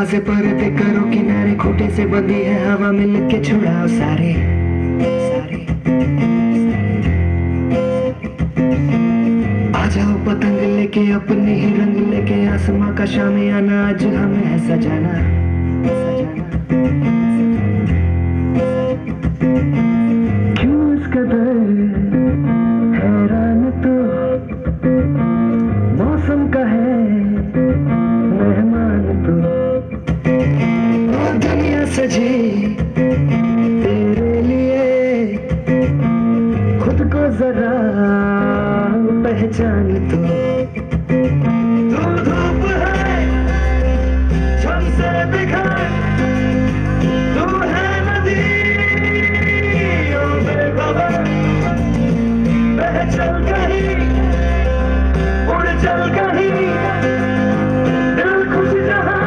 से पर्दे करो किनारे, खोटे से बंदी है हवा में लिख के छुड़ाओ सारे सारे। आ जाओ पतंग लेके अपने ही रंग लेके, आसमां का शामियाना आज हमें है सजाना सजाना। क्यों इस कदर हैरान तो मौसम का है मेहमान तो, दुनिया सजी तेरे लिए, खुद को जरा पहचान तो। तू धूप है छम से बिखर, तू है नदी ओ बेखबर, बह चल कहीं उड़ चल कहीं, दिल खुश जहां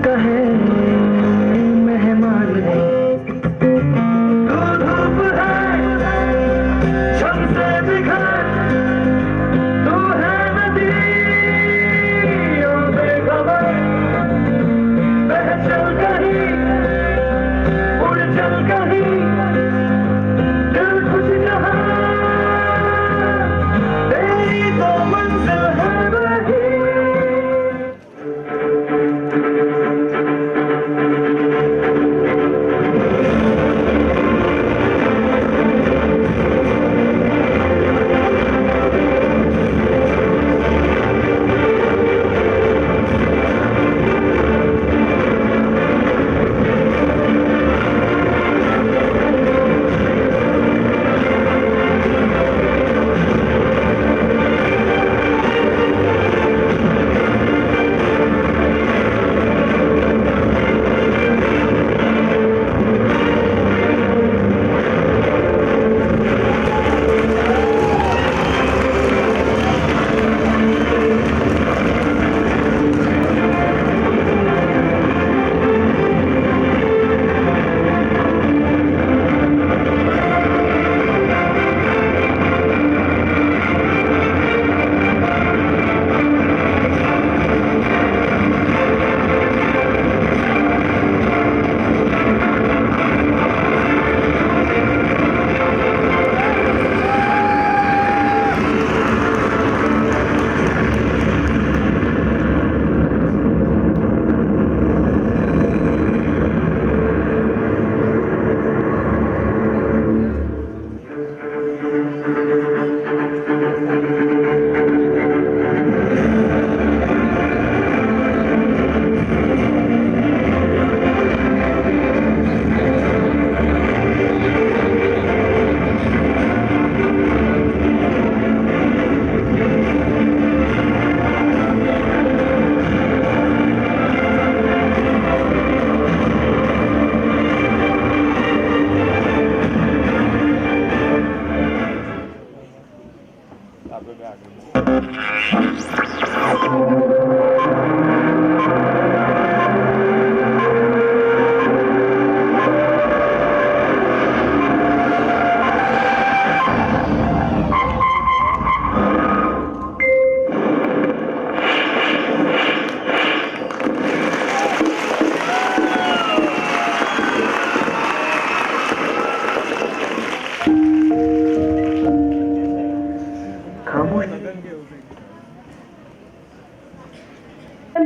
का है मेहमान है। तू धूप है छम से बिखर, तू है नदी ओ बेखबर, बह चल कहीं उड़ चल कहीं, दिल खुश जहां तेरी तो मंजिल है वही।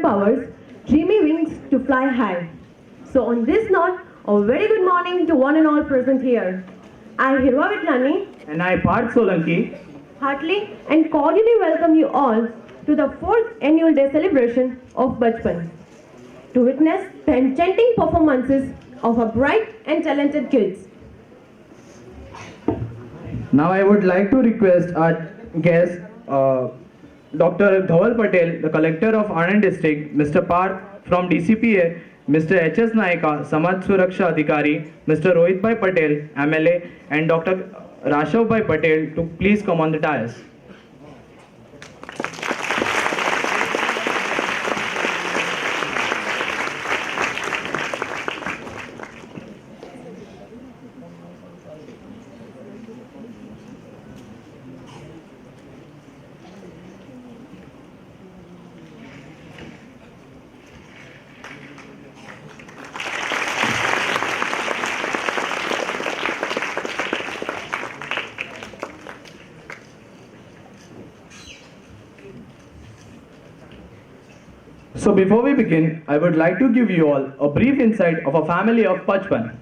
Powers, dreamy wings to fly high. So on this note, a very good morning to one and all present here. I, Hirva Vitlani, And I, Parth Solanki, heartily and cordially welcome you all to the 4th annual day celebration of Bachpan to witness the enchanting performances of our bright and talented kids. now I would like to request our guest, Dr. Dhawal Patel, the Collector of Anand District, Mr. Parth from DCPA, Mr. H.S. Naika, Samaj Suraksha Adhikari, Mr. Rohit Bhai Patel, MLA, and Dr. Rashav Bhai Patel to please come on the dais. So before we begin, I would like to give you all a brief insight of a family of Bachpan.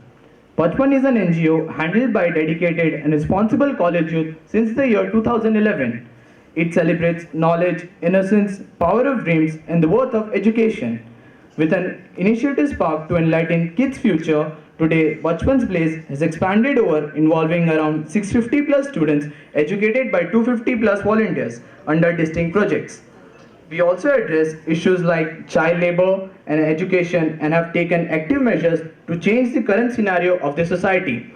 Bachpan is an NGO handled by dedicated and responsible college youth since the year 2011. It celebrates knowledge, innocence, power of dreams, and the worth of education. With an initiative spark to enlighten kids' future, today Bachpan's Blaze has expanded over, involving around 650 plus students educated by 250 plus volunteers under distinct projects. We also address issues like child labor and education and have taken active measures to change the current scenario of the society.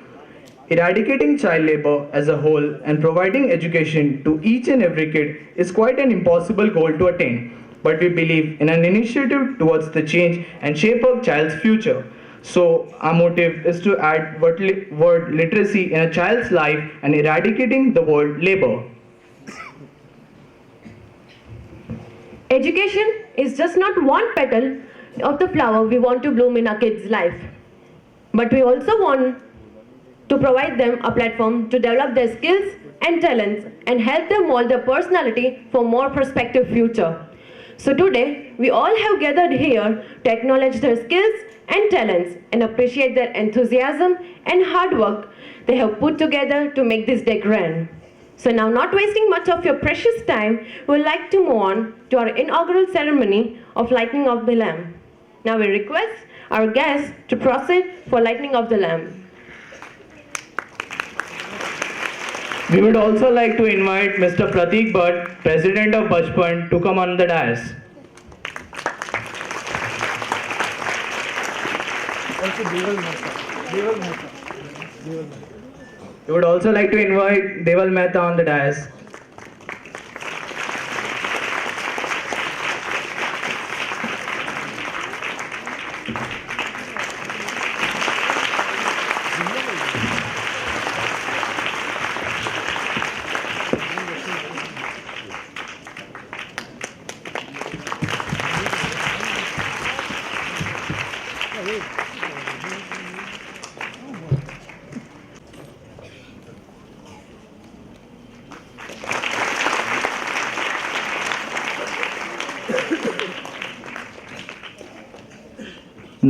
Eradicating child labor as a whole and providing education to each and every kid is quite an impossible goal to attain, but we believe in an initiative towards the change and shape of child's future. So our motive is to add word literacy in a child's life and eradicating the word labor. Education is just not one petal of the flower we want to bloom in our kids' life, but we also want to provide them a platform to develop their skills and talents and help them mold their personality for more prospective future. So today, we all have gathered here to acknowledge their skills and talents and appreciate their enthusiasm and hard work they have put together to make this day grand. So now, not wasting much of your precious time, we would like to move on to our inaugural ceremony of lighting of the lamp. Now we request our guests to proceed for lighting of the lamp. We would also like to invite Mr. Pratik Bhatt, President of Bachpan, to come on the dais. We would also like to invite Deval Mehta on the dais.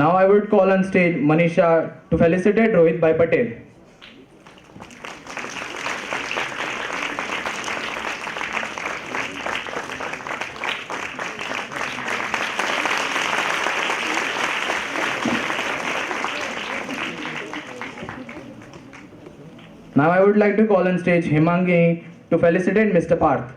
Now I would call on stage Manisha to felicitate Rohit Bhai Patel. Now I would like to call on stage Himangi to felicitate Mr. Parth.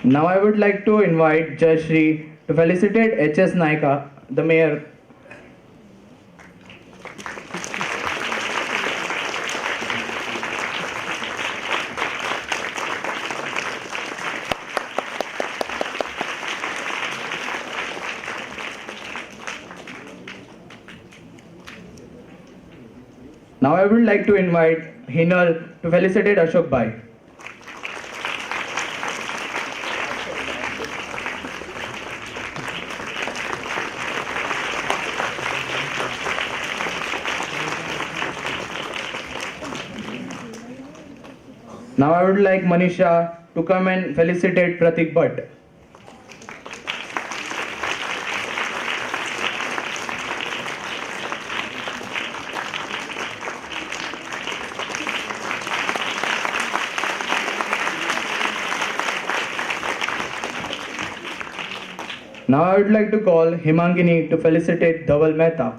Now I would like to invite Judge Shri to felicitate H.S. Naika, the Mayor. Now I would like to invite Hinal to felicitate Ashok Bhai. Now I would like Manisha to come and felicitate Pratik Bhatt. Now I would like to call Himangini to felicitate Dhaval Mehta.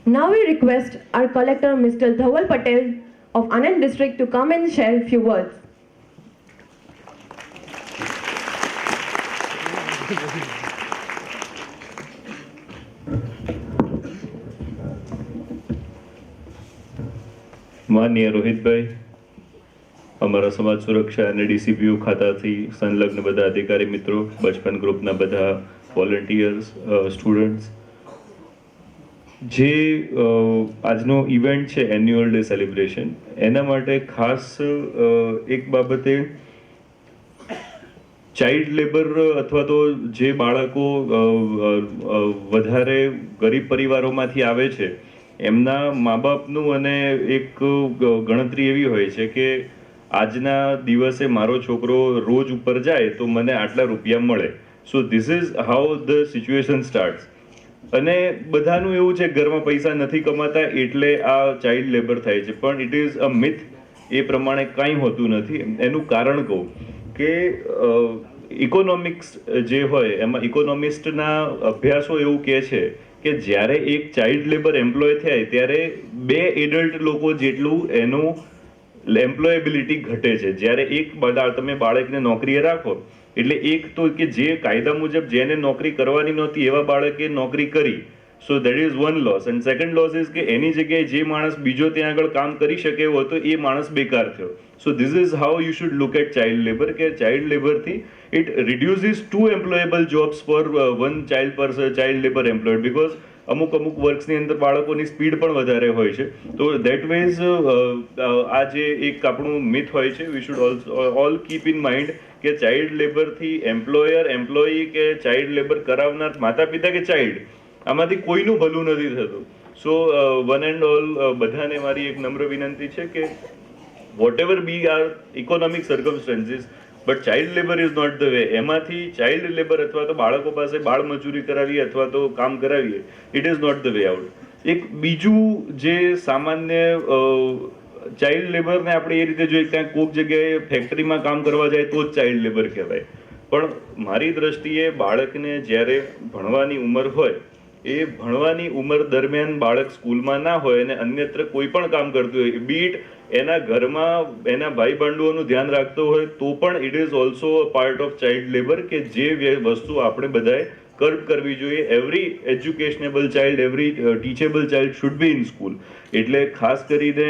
Now we request our collector, Mr. Dhaval Patel of Anand district, to come and share a few words. માનનીય રોહિતભાઈ, અમારા સમાજ સુરક્ષા અને ડીસીપીયુ ખાતાથી સંલગ્ન બધા અધિકારી મિત્રો, બચપન ગ્રુપના બધા વોલન્ટિયર્સ, સ્ટુડન્ટ્સ, જે આજનો ઇવેન્ટ છે એન્યુઅલ ડે સેલિબ્રેશન, એના માટે ખાસ એક બાબતે ચાઇલ્ડ લેબર અથવા તો જે બાળકો વધારે ગરીબ પરિવારોમાંથી આવે છે એમના મા બાપનું અને એક ગણતરી એવી હોય છે કે આજના દિવસે મારો છોકરો રોજ ઉપર જાય તો મને આટલા રૂપિયા મળે. સો this is how the situation starts. અને બધાનું એવું છે ઘરમાં પૈસા નથી કમાતા એટલે આ ચાઇલ્ડ લેબર થાય છે, પણ ઇટ ઇઝ અ મિથ. એ પ્રમાણે કાંઈ હોતું નથી. એનું કારણ કહું કે ઇકોનોમિક્સ જે હોય એમાં ઇકોનોમિસ્ટના અભ્યાસો એવું કહે છે કે જ્યારે એક ચાઇલ્ડ લેબર એમ્પ્લોય થાય ત્યારે 2 એડલ્ટ લોકો જેટલું એનું એમ્પ્લોયેબિલિટી ઘટે છે. જ્યારે એક તમે બાળકને નોકરીએ રાખો એટલે એક તો કે જે કાયદા મુજબ જેને નોકરી કરવાની નહોતી એવા બાળકે નોકરી કરી, so that is one loss. And second loss is કે એની જગ્યાએ જે માણસ બીજો ત્યાં આગળ કામ કરી શકે એવો હતો એ માણસ બેકાર થયો. So this is how you should look at child labour, કે ચાઇલ્ડ લેબરથી it reduces 2 employable jobs for one child labor employed, because અમુક વર્ક્સની અંદર બાળકોની સ્પીડ પણ વધારે હોય છે. તો દેટ વેઝ આ જે એક આપણું મિથ હોય છે, we should all keep in mind કે ચાઇલ્ડ લેબરથી એમ્પ્લોયી કે ચાઇલ્ડ લેબર કરાવનાર માતા પિતા કે ચાઇલ્ડ, આમાંથી કોઈનું ભલું નથી થતું. સો વન એન્ડ ઓલ બધાને મારી એક નમ્ર વિનંતી છે કે whatever be our economic circumstances, but child labour is not the way. એમાંથી ચાઇલ્ડ લેબર અથવા તો બાળકો પાસે બાળ મજૂરી કરાવીએ અથવા તો કામ કરાવીએ, it is not the way out. એક બીજું જે સામાન્ય ચાઇલ્ડ લેબરને આપણે એ રીતે જોઈએ ક્યાંક કોઈક જગ્યાએ ફેક્ટરીમાં કામ કરવા જાય તો જ ચાઇલ્ડ લેબર કહેવાય. પણ મારી દ્રષ્ટિએ બાળકને જ્યારે ભણવાની ઉંમર હોય, એ ભણવાની ઉંમર દરમિયાન બાળક સ્કૂલમાં ના હોય અને અન્યત્ર કોઈ પણ કામ કરતું હોય, બીટ એના ઘરમાં એના ભાઈ બંધુઓનું ધ્યાન રાખતો હોય, તો પણ it is also a part of child labour, કે જે વસ્તુ આપણે બધાએ કર્બ કરવી જોઈએ. Every educationable child, every teachable child should be in school. એટલે ખાસ કરીને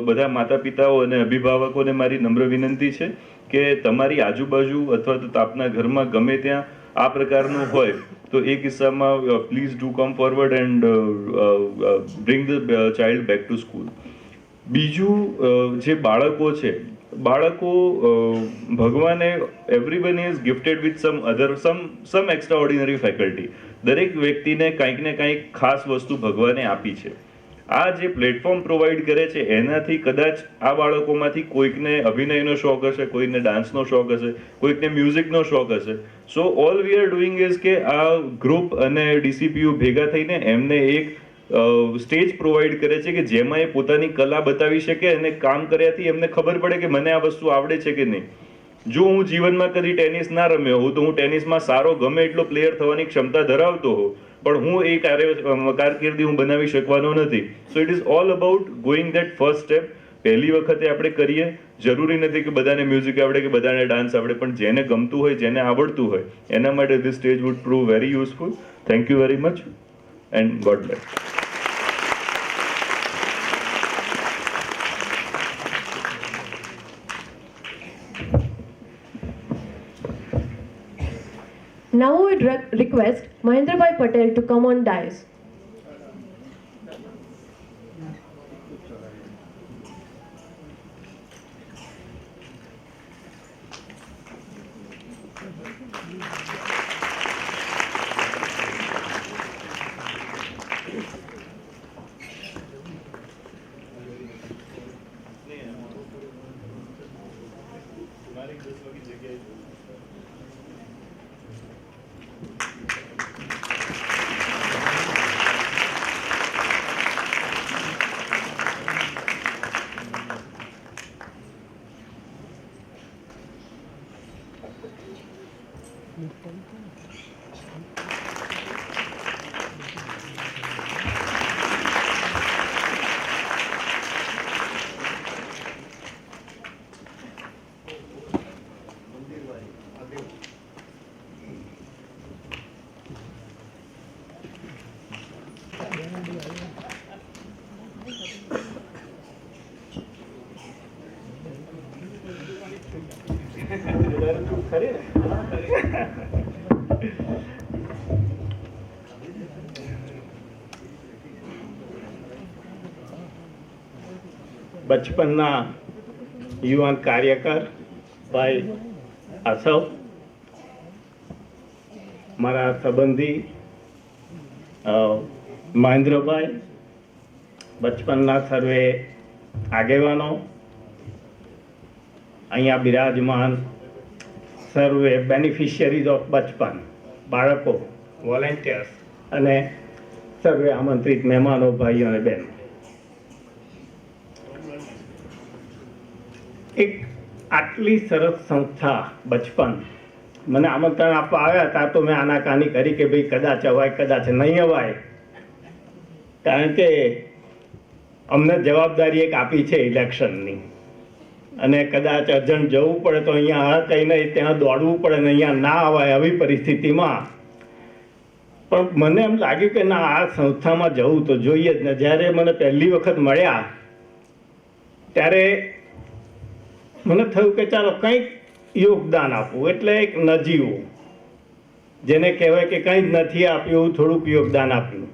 બધા માતા પિતાઓ અને અભિભાવકોને મારી નમ્ર વિનંતી છે કે તમારી આજુબાજુ અથવા તો આપના ઘરમાં ગમે ત્યાં આ પ્રકારનું હોય તો એ કિસ્સામાં please do come forward and bring the child back to school. બીજું જે બાળકો છે, બાળકો ભગવાને everyone is gifted with some extraordinary faculty. દરેક વ્યક્તિને કંઈક ને કંઈક ખાસ વસ્તુ ભગવાને આપી છે. આ જે પ્લેટફોર્મ પ્રોવાઈડ કરે છે એનાથી કદાચ આ બાળકોમાંથી કોઈકને અભિનયનો શોખ હશે, કોઈને ડાન્સનો શોખ હશે, કોઈકને મ્યુઝિકનો શોખ હશે. સો all we are doing is કે આ ગ્રુપ અને ડીસીપીયુ ભેગા થઈને એમને એક સ્ટેજ પ્રોવાઈડ કરે છે કે જેમાં એ પોતાની કલા બતાવી શકે અને કામ કર્યાથી એમને ખબર પડે કે મને આ વસ્તુ આવડે છે કે નહીં. જો હું જીવનમાં કદી ટેનિસ ના રમ્યો હોઉં તો હું ટેનિસમાં સારો ગમે એટલો પ્લેયર થવાની ક્ષમતા ધરાવતો હોઉં, પણ હું એ કારકિર્દી હું બનાવી શકવાનો નથી. So it is all about going that first step. પહેલી વખતે આપણે કરીએ, જરૂરી નથી કે બધાને મ્યુઝિક આવડે કે બધાને ડાન્સ આવડે, પણ જેને ગમતું હોય, જેને આવડતું હોય, એના માટે this stage would prove very useful. Thank you very much and God bless. Now we would request Mahendrabhai Patel to come on dais. બચપનના યુવાન કાર્યકર ભાઈ આસવ, મારા સંબંધી મહેન્દ્રભાઈ, બચપનના સર્વે આગેવાનો, અહીંયા બિરાજમાન સર્વે બેનિફિશિયરીઝ ઓફ બચપન, બાળકો, વોલેન્ટિયર્સ અને સર્વે આમંત્રિત મહેમાનો, ભાઈઓ અને બહેનો, એક આટલી સરસ સંસ્થા બચપન મને આમંત્રણ આપવા આવ્યા હતા તો મેં આનાકાની કરી કે ભાઈ કદાચ અવાય કદાચ નહીં અવાય, કારણ કે અમને જવાબદારી એક આપી છે ઇલેક્શનની, અને કદાચ અર્જન્ટ જવું પડે તો અહીંયા હા કંઈ નહીં ત્યાં દોડવું પડે ને અહીંયા ના અવાય આવી પરિસ્થિતિમાં પણ મને એમ લાગ્યું કે ના, આ સંસ્થામાં જવું તો જોઈએ જ ને. જ્યારે મને પહેલી વખત મળ્યા ત્યારે મને થયું કે ચાલો કંઈક યોગદાન આપવું, એટલે એક નજીવું, જેને કહેવાય કે કંઈ જ નથી આપ્યું, થોડુંક યોગદાન આપ્યું.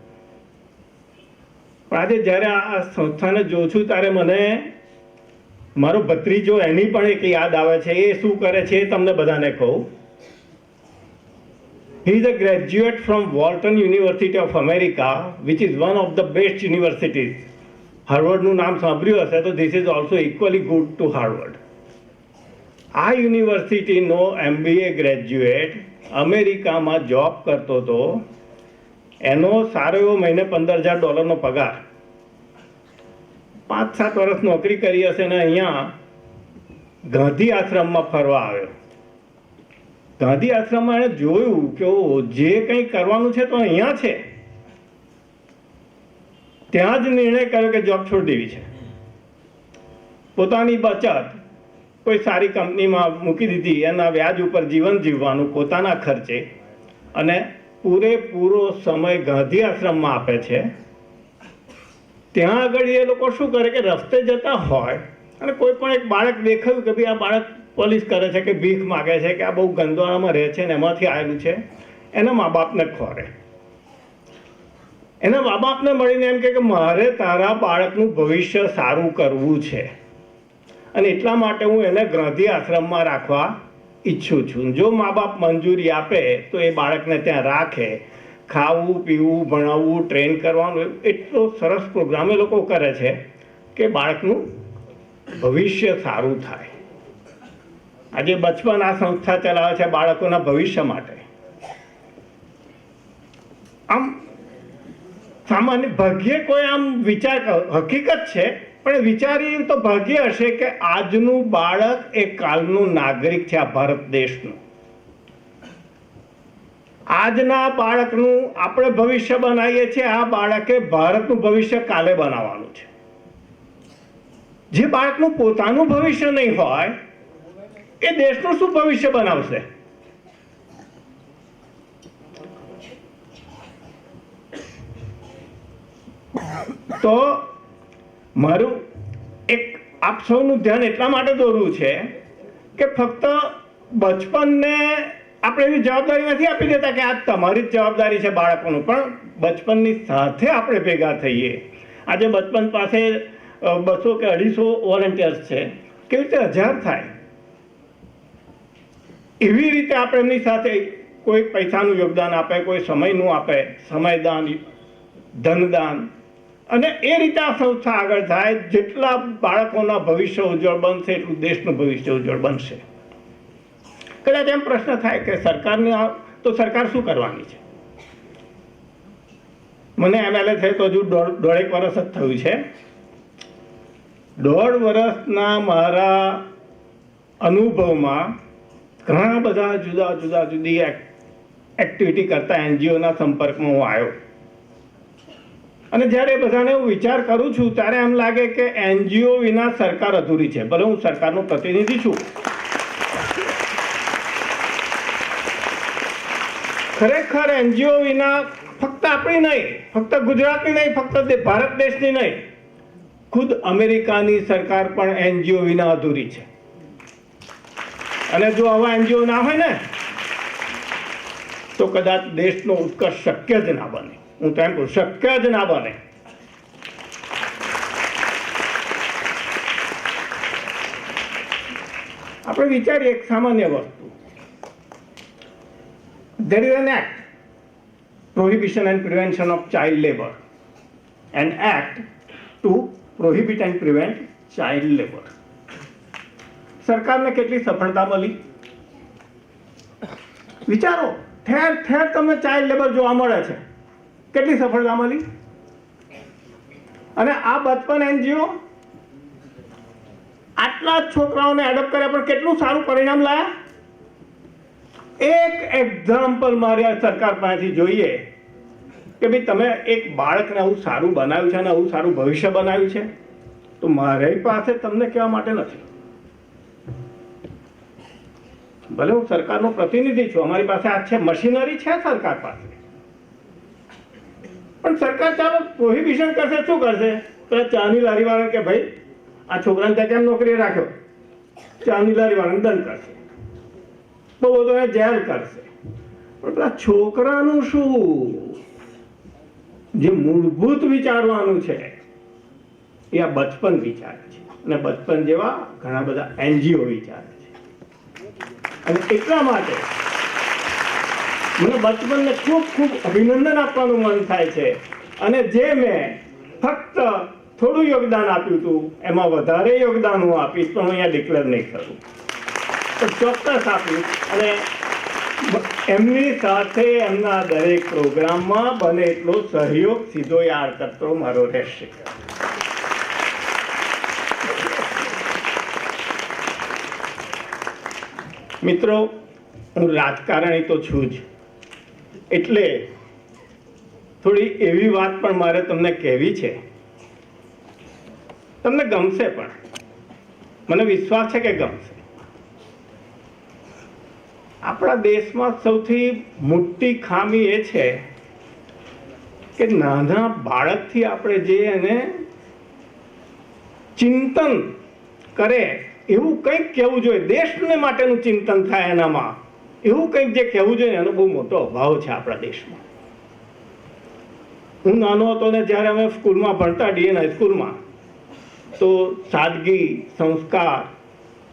પણ આજે જ્યારે આ સંસ્થાને જોઉં છું ત્યારે મને મારો ભત્રીજો એની પણ એક યાદ આવે છે. એ શું કરે છે એ તમને બધાને કહું. He is a graduate from Walton University of America, which is one of the best universities. હાર્વર્ડનું નામ સાંભળ્યું હશે તો this is also equally good to Harvard. આ યુનિવર્સિટીનો MBA ગ્રેજ્યુએટ અમેરિકામાં જોબ કરતો હતો. એનો સારો એવો મહિને $15,000 પગાર, 5-7 વર્ષ નોકરી કરી હશે ને અહીંયા ગાંધી આશ્રમમાં ફરવા આવ્યો. ગાંધી આશ્રમમાં એણે જોયું કે જે કંઈ કરવાનું છે તો અહીંયા છે. ત્યાં જ નિર્ણય કર્યો કે જોબ છોડી દેવી છે. પોતાની બચત કોઈ સારી કંપનીમાં મૂકી દીધી, એના વ્યાજ ઉપર જીવન જીવવાનું પોતાના ખર્ચે, અને પૂરેપૂરો સમય ગાંધી આશ્રમમાં આપે છે. ત્યાં આગળ એ લોકો શું કરે કે રસ્તે જતા હોય અને કોઈ પણ એક બાળક દેખાયું કે ભાઈ આ બાળક પોલીસ કરે છે કે ભીખ માગે છે કે આ બહુ ગંદવાડામાં રહે છે ને એમાંથી આવેલું છે, એના મા બાપને ખોરે. એના મા બાપને મળીને એમ કે મારે તારા બાળકનું ભવિષ્ય સારું કરવું છે અને એટલા માટે હું એને ગાંધી આશ્રમમાં રાખવા ઈચ્છું છું. જો મા બાપ મંજૂરી આપે તો એ બાળકને ત્યાં રાખે, ખાવું પીવું ભણાવવું ટ્રેન કરવાનું, એટલો સરસ પ્રોગ્રામ એ લોકો કરે છે કે બાળકનું ભવિષ્ય સારું થાય. આજે બચપન આ સંસ્થા ચલાવે છે બાળકોના ભવિષ્ય માટે. આમ સામાન્ય ભાગ્યે કોઈ આમ વિચાર, હકીકત છે પણ વિચારી તો ભાગ્ય હશે કે આજનું બાળક એ કાલનું નાગરિક છે આ ભારત દેશનું. આજના બાળકનું આપણે ભવિષ્ય બનાવીએ છીએ, આ બાળકે ભારતનું ભવિષ્ય કાલે બનાવવાનું છે. જે બાળકનું પોતાનું ભવિષ્ય નહીં હોય એ દેશનું શું ભવિષ્ય બનાવશે? તો મારું એક આપ સૌનું ધ્યાન એટલા માટે દોરવું છે કે ફક્ત બચપનને આપણે એવી જવાબદારી નથી આપી દેતા કે આ તમારી જ જવાબદારી છે બાળકોનું, પણ બચપનની સાથે આપણે ભેગા થઈએ. આજે બચપન પાસે 200 કે 250 વોલેન્ટિયર્સ છે, કેવી રીતે 1000 થાય? એવી રીતે આપણે એમની સાથે કોઈ પૈસાનું યોગદાન આપે, કોઈ સમયનું આપે, સમયદાન, ધનદાન, અને એ રીતે આ સંસ્થા આગળ થાય. જેટલા બાળકોના ભવિષ્ય ઉજ્જવળ બનશે એટલું દેશનું ભવિષ્ય ઉજ્જવળ બનશે. કદાચ એમ પ્રશ્ન થાય કે સરકારને તો સરકાર શું કરવાની છે? મને MLA થઈ તો હજુ દોઢેક વર્ષ જ થયું છે. 1.5 વર્ષના મારા અનુભવમાં ઘણા બધા જુદી એક્ટિવિટી કરતા NGOના સંપર્કમાં હું આવ્યો, અને જ્યારે બધાને હું વિચાર કરું છું ત્યારે એમ લાગે કે NGO વિના સરકાર અધૂરી છે. ભલે હું સરકારનો પ્રતિનિધિ છું, ખરેખર NGO વિના ફક્ત આપણી નહીં, ફક્ત ગુજરાતની નહીં, ફક્ત ભારત દેશની નહીં, ખુદ અમેરિકાની સરકાર પણ NGO વિના અધૂરી છે. અને જો આવા NGO ના હોય ને તો કદાચ દેશનો ઉત્કર્ષ શક્ય જ ના બને. હું તો એમ કહું, શક્ય જ ના બને. આપણે વિચારીએ એક સામાન્ય વસ્તુ. There is an act, Prohibition and Prevention of Child Labor, an act to prohibit and prevent child labor. સરકારને કેટલી સફળતા મળી વિચારો. ઠેર ઠેર તમને ચાઇલ્ડ લેબર જોવા મળે છે. કેટલી સફળતા મળી. અને આ બચપન NGO આટલા જ છોકરાઓને એડોપ્ટ કર્યા પણ કેટલું સારું પરિણામ લાયા. એક એક્ઝામ્પલ મારે સરકાર પાસેથી જોઈએ કે ભાઈ તમે એક બાળકને આવું સારું બનાવ્યું છે અને આવું સારું ભવિષ્ય બનાવ્યું છે, તો મારી પાસે તમને કહેવા માટે નથી. ભલે હું સરકારનો પ્રતિનિધિ છું, અમારી પાસે આ છે, મશીનરી છે સરકાર પાસે, પણ સરકાર ચાલો પ્રોહિબિશન કરશે, શું કરશે? પેલા ચાની લારી વાળા કે ભાઈ આ છોકરાને ત્યાં કેમ નોકરી રાખ્યો? ચાની લારી વાળાને દંડ કરશે, બહુ બધો જેલ કરશે. પણ પેલા છોકરાનું શું? જે મૂળભૂત વિચારવાનું છે એ આ બચપન વિચારે છે, અને બચપન જેવા ઘણા બધા NGO વિચારે છે. અને એટલા માટે મને બચપનને ખૂબ ખૂબ અભિનંદન આપવાનું મન થાય છે. અને જે મેં ફક્ત થોડું યોગદાન આપ્યું હતું એમાં વધારે યોગદાન હું આપીશ, પણ હું અહીંયા ડિક્લેર નહીં કરું, પણ ચોક્કસ આપીશ. અને એમની સાથે એમના દરેક પ્રોગ્રામમાં બને એટલો સહયોગ સીધો યાર કરતો મારો રહેશે. મિત્રો, હું રાજકારણી તો છું જ, એટલે થોડી એવી વાત પણ મારે તમને કહેવી છે. તમને ગમશે, પણ મને વિશ્વાસ છે કે ગમશે. આપણા દેશમાં સૌથી મોટી ખામી એ છે કે નાના બાળકથી આપણે જે એને ચિંતન કરે એવું કંઈક કહેવું જોઈએ, દેશને માટેનું ચિંતન થાય એનામાં, એવું કંઈક જે કહેવું જોઈએ એનો બહુ મોટો અભાવ છે આપણા દેશમાં. હું નાનો હતો ને જ્યારે અમે સ્કૂલમાં ભણતા, DN હાઈસ્કૂલમાં, તો સાદગી, સંસ્કાર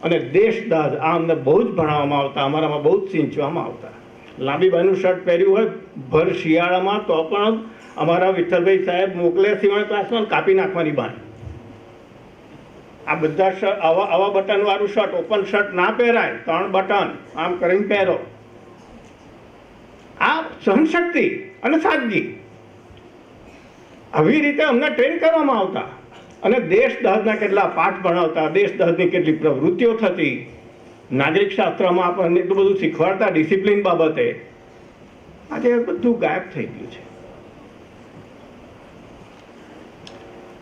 અને દેશદાઝ આ અમને બહુ જ ભણાવવામાં આવતા, અમારામાં બહુ જ સિંચવામાં આવતા. લાંબી બાયનું શર્ટ પહેર્યું હોય ભર શિયાળામાં તો પણ અમારા વિઠ્ઠલભાઈ સાહેબ મોકલે સિવાય ક્લાસમાં કાપી નાખવાની બાની. આ બધા શર્ટ આવા બટન વાળું શર્ટ, ઓપન શર્ટ ના પહેરાય, 3 બટન આમ કરીને પહેરો. આ સહનશક્તિ અને સાદગી, આવી રીતે અમને ટ્રેન કરવામાં આવતા. અને દેશદાઝના કેટલા પાઠ ભણાવતા, દેશદાઝની કેટલી પ્રવૃત્તિઓ થતી, નાગરિક શાસ્ત્રમાં આપણને એટલું બધું શીખવાડતા ડિસિપ્લિન બાબતે. આજે બધું ગાયબ થઈ ગયું છે.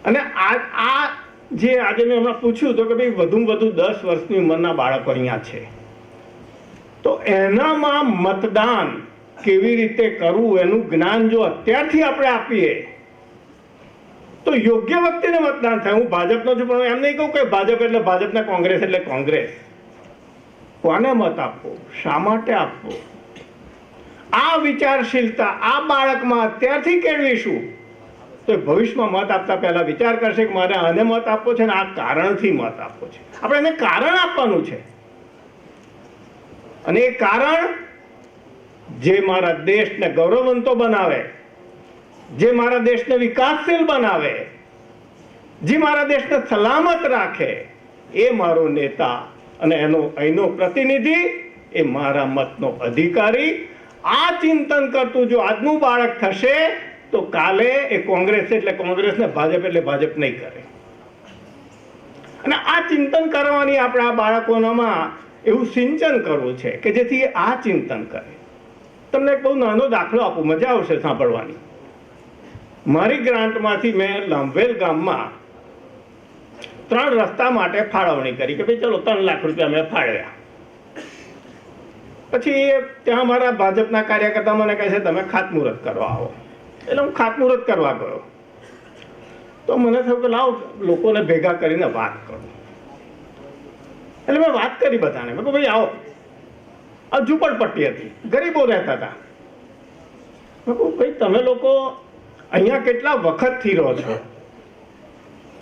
અને આ જે આજે મેં હમણાં પૂછ્યું તો કે ભાઈ વધુમાં વધુ 10 વર્ષની ઉંમરના બાળકો અહીંયા છે, તો એનામાં મતદાન કેવી રીતે કરવું એનું જ્ઞાન જો અત્યારથી આપણે આપીએ તો યોગ્ય વ્યક્તિને મતદાન થાય. હું ભાજપનો છું, પણ એમ નહીં કહું કે ભાજપ એટલે ભાજપને, કોંગ્રેસ એટલે કોંગ્રેસ. કોને મત આપવો, શા માટે આપવો, આ વિચારશીલતા આ બાળકમાં અત્યારથી કેળવીશું તો ભવિષ્યમાં મત આપતા પહેલા વિચાર કરશે કે મારે આને મત આપવો છે ને આ કારણથી મત આપવો છે. આપણે એને કારણ આપવાનું છે, અને એ કારણ જે મારા દેશને ગૌરવવંતો બનાવે, જે મારા દેશને વિકાસશીલ બનાવે, જે મારા દેશને સલામત રાખે, એ મારો નેતા અને એનો અહીંનો પ્રતિનિધિ, એ મારા મતનો અધિકારી. આ ચિંતન કરતું જો આજનું બાળક થશે તો કાલે એ કોંગ્રેસ એટલે કોંગ્રેસ ને ભાજપ એટલે ભાજપ નહીં કરે. અને આ ચિંતન કરવાની આપણા બાળકોનામાં એવું સિંચન કરવું છે કે જેથી એ આ ચિંતન કરે. તમને એક બહુ નાનો દાખલો આપું, મજા આવશે સાંભળવાની. મારી ગ્રાન્ટમાંથી મેં લાંભવેલ ગામમાં 3 રસ્તા માટે ફાળવણી કરી કે ભાઈ ચલો 3 લાખ રૂપિયા મેં ફાળવ્યા. પછી ત્યાં મારા ભાજપના કાર્યકર્તા મને કહે છે તમે ખાતમુહૂર્ત કરવા આવો. એટલે હું ખાતમુહૂર્ત કરવા ગયો તો મને થયું કે લાવ લોકોને ભેગા કરીને વાત કરું. એટલે મેં વાત કરી બધાને. મેં કહું ભાઈ આવો, આ ઝૂંપડપટ્ટી હતી, ગરીબો રહેતા હતા. મેં કહું ભાઈ તમે લોકો અહીંયા કેટલા વખતથી રહો છો?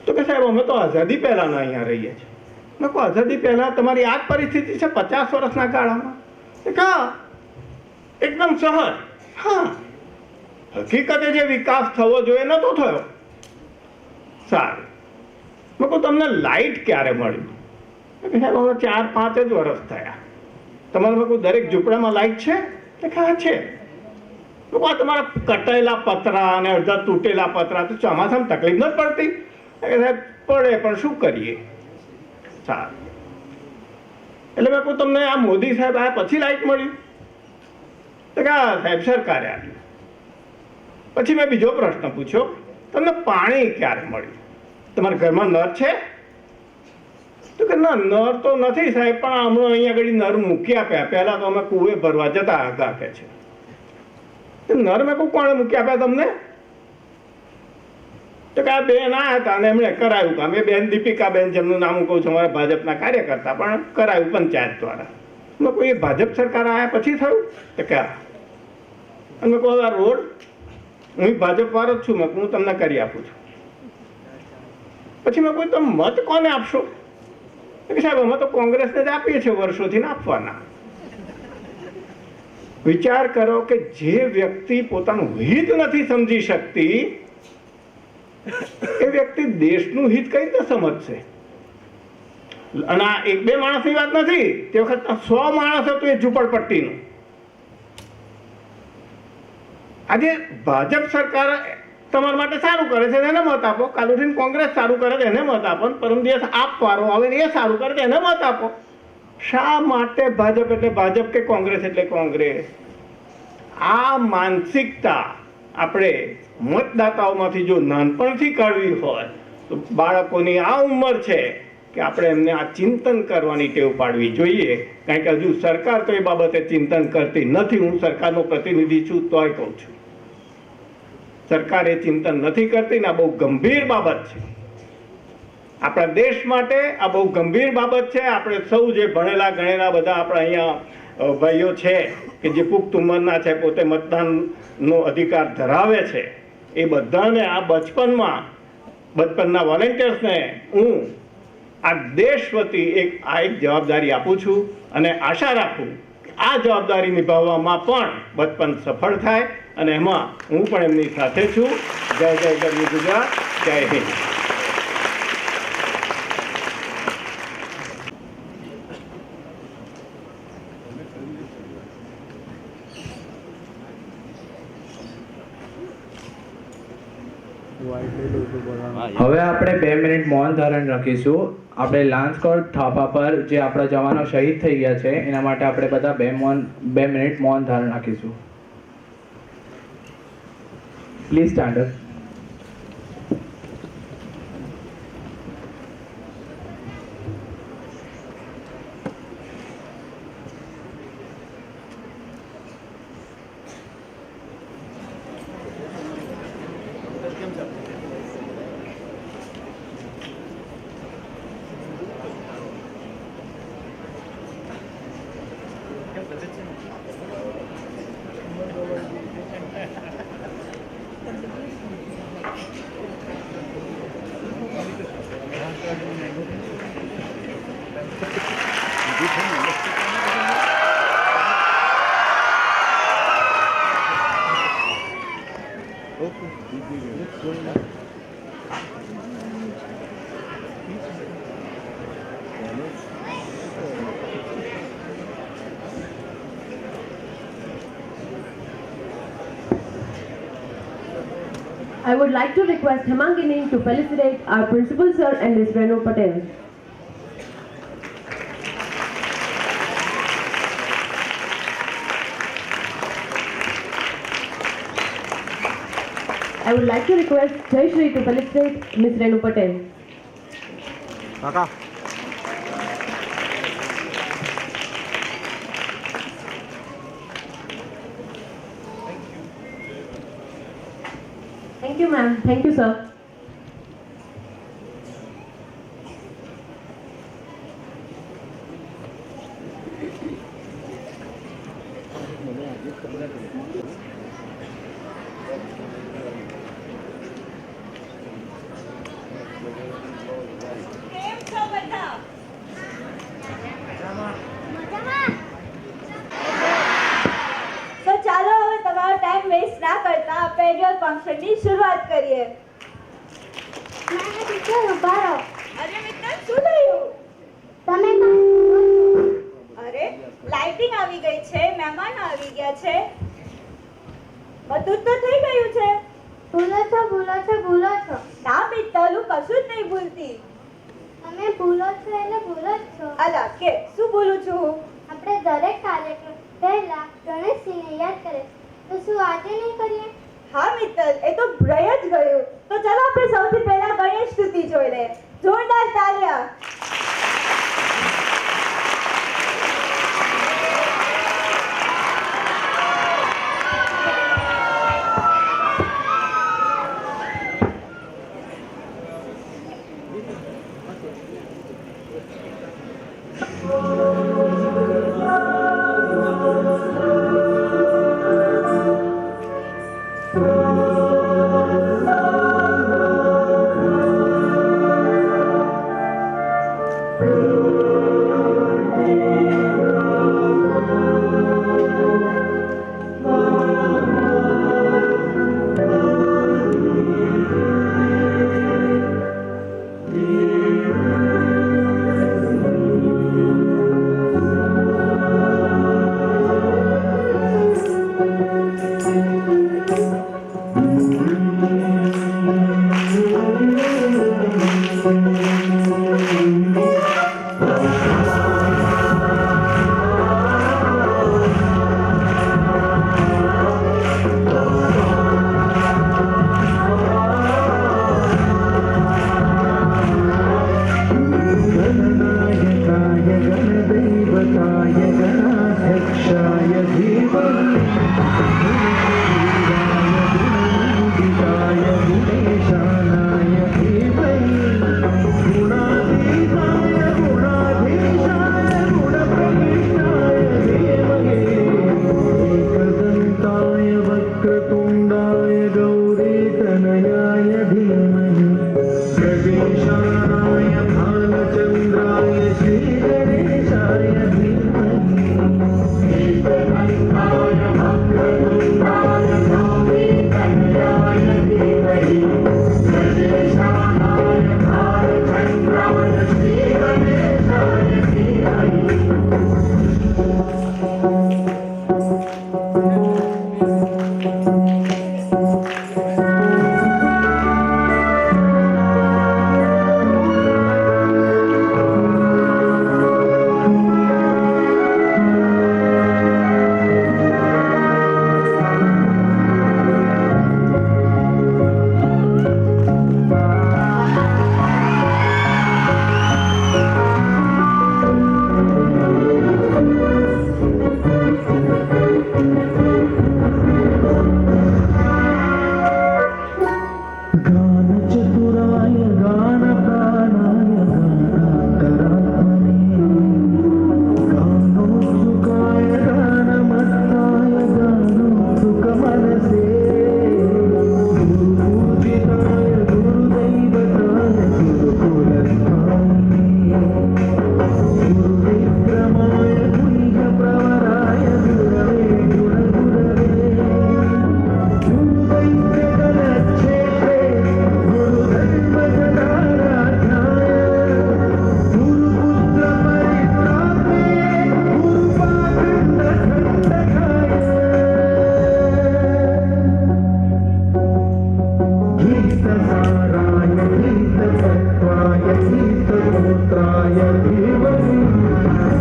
તો કે સાહેબ અમે તો આઝાદી પહેલાના અહીંયા રહીએ છીએ. મેં કહું આઝાદી પહેલા તમારી આ જ પરિસ્થિતિ છે 50 વર્ષના ગાળામાં? એકદમ સહજ. હા, હકીકતે જે વિકાસ થવો જોઈએ નતો થયો. સારું. મેં કહું તમને લાઇટ ક્યારે મળી? સાહેબ હવે 4-5 જ વર્ષ થયા. તમારે મેં કહું દરેક ઝૂંપડામાં લાઇટ છે? કે હા છે. આ તમારા કટાયેલા પતરા અને અડધા તૂટેલા પતરા તો ચોમાસામાં તકલીફ નથી પડતી? સાહેબ પડે પણ શું કરીએ. સારું. એટલે મેં કહું તમને આ મોદી સાહેબ આવ્યા પછી લાઇટ મળી? તો કે હા સાહેબ સરકારે આવ્યું. પછી મેં બીજો પ્રશ્ન પૂછ્યો તમને પાણી ક્યારે મળ્યું? તમારા ઘરમાં નળ છે? તો કે ના નળ તો નથી સાહેબ, પણ હમણાં અહીંયા આગળ નળ મૂકી આપ્યા. પહેલાં તો અમે કૂવે ભરવા જતા આગા કે છે. નર મેં કહું કોણે મૂકી આપ્યા તમને? તો કે આ બેન આવ્યા હતા અને એમણે કરાયું કામ. એ બેન દીપિકાબેન, જેમનું નામ હું કહું છું, અમારા ભાજપના કાર્યકર્તા, પણ કરાયું પંચાયત દ્વારા. મેં કહું એ ભાજપ સરકાર આવ્યા પછી થયું? તો કે અને મેં કહું આ રોડ હું ભાજપ વાળો જ છું, મેં હું તમને કરી આપું છું. પછી મેં કહું તમે મત કોને આપશો? કે સાહેબ અમે તો કોંગ્રેસને જ આપીએ છીએ વર્ષોથી ને આપવાના. વિચાર કરો કે જે વ્યક્તિ પોતાનું હિત નથી સમજી શકતી એ વ્યક્તિ દેશનું હિત કઈ રીતે સમજશે? અને આ 1-2 માણસની વાત નથી, તે વખત 100 માણસ હતું એ ઝૂંપડપટ્ટીનું. આજે ભાજપ સરકાર તમારા માટે સારું કરે છે એને મત આપો, કાલ ઉઠીને કોંગ્રેસ સારું કરે છે એને મત આપો, પરમ દિવસ આપ વારો આવે ને એ સારું કરે છે એને મત આપો. શા માટે ભાજપ એટલે ભાજપ કે કોંગ્રેસ એટલે કોંગ્રેસ? આ માનસિકતા આપણે મતદાતાઓમાંથી જો નાનપણથી કાઢવી હોય તો બાળકોની આ ઉંમર છે કે આપણે એમને આ ચિંતન કરવાની ટેવ પાડવી જોઈએ. કારણ કે હજુ સરકાર તો એ બાબતે ચિંતન કરતી નથી. હું સરકારનો પ્રતિનિધિ છું તોય કહું છું સરકાર એ ચિંતન નથી કરતી ને આ બહુ ગંભીર બાબત છે. આપણા દેશ માટે આ બહુ ગંભીર બાબત છે. આપણે સૌ જે ભણેલા ગણેલા બધા આપણા અહીંયા ભાઈઓ છે કે જે પુખ્ત ઉંમરના છે, પોતે મતદાનનો અધિકાર ધરાવે છે, એ બધાને આ બચપનના વોલેન્ટિયર્સને હું આ દેશ વતી એક જવાબદારી આપું છું અને આશા રાખું કે આ જવાબદારી નિભાવવામાં પણ બચપન સફળ થાય અને એમાં હું પણ એમની સાથે છું. જય જય ગરવી ગુજરાત, જય હિન્દ. હવે આપણે 2 મિનિટ મૌન ધારણ રાખીશું. આપણે લાન્સકોટ થાપા પર જે આપણા જવાનો શહીદ થઈ ગયા છે એના માટે આપણે બધા 2 મિનિટ મૌન ધારણ રાખીશું. Please stand up. I would like to request Hemangini to felicitate our principal sir and Ms. Renu Patel. I would like to request Jai Shri to felicitate Ms. Renu Patel. Thank you, ma'am. Thank you, sir. કેમ છો બધા? તો ચાલો હવે તમારો time waste ના કરતા આપણે એન્યુઅલ ફંક્શનની શરૂઆત કરીએ. અરે મિત્ર, શું થયું? અરે લાઇટિંગ આવી ગઈ છે, મહેમાનો આવી ગયા છે, બધું જ તો થઈ ગયું છે. ભૂલો છો. ના મિત્ર, હું કશું જ નહીં ભૂલતી. તમે ભૂલો છો એટલે ભૂલો જ છો. અલા કે શું બોલું છું હું? આપણે દરેક કાર્યક્રમ પહેલા ગણેશજીને યાદ કરે તો શું આજે નહીં કરીએ? હા મિત્ર, એ તો રહી જ ગયું. તો ચાલો આપણે સૌથી પહેલા ગણેશ સ્તુતિ જોઈ લઈએ. જોરદાર તાળીઓ.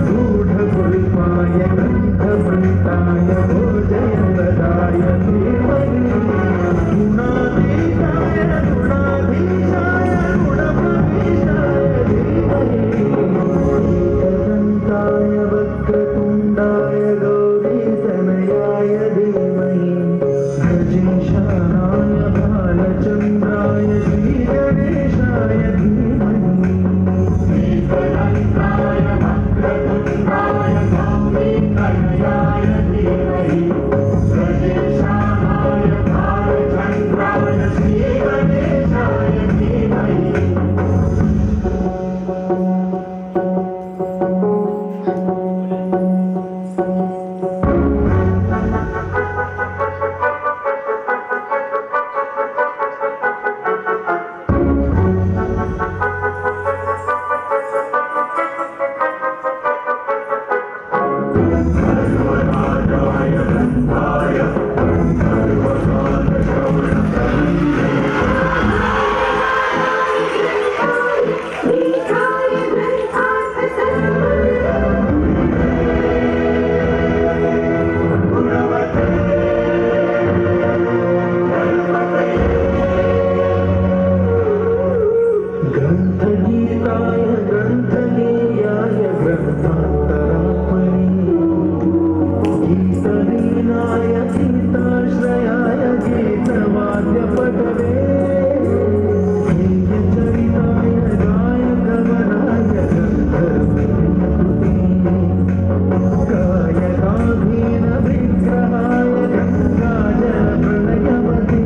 गूढगुल्पाय गन्धमन्ताय भोजयप्रदाय धीमहि गुणाधीशाय गुणाधीशाय गुणप्रविशाय धीमहि एकदन्ताय वक्रतुण्डाय गौरीतनयाय धीमहि गजेशानाय बालचन्द्राय श्रीगणेशाय धीमहि एकदन्ताय वक्रतुण्डाय गौरीतनयाय धीमहि गजेशानाय बालचन्द्राय श्रीगणेशाय धीमहि ग्रन्थगीताय ग्रन्थगेयाय ग्रन्थान्तरात्मने गीतलीनाय गीताश्रयाय गीतवाद्यपटवे गेयचरिताय गायकवराय गन्धर्वे गायकाधीन विग्रहाय गङ्गाजलप्रलयवते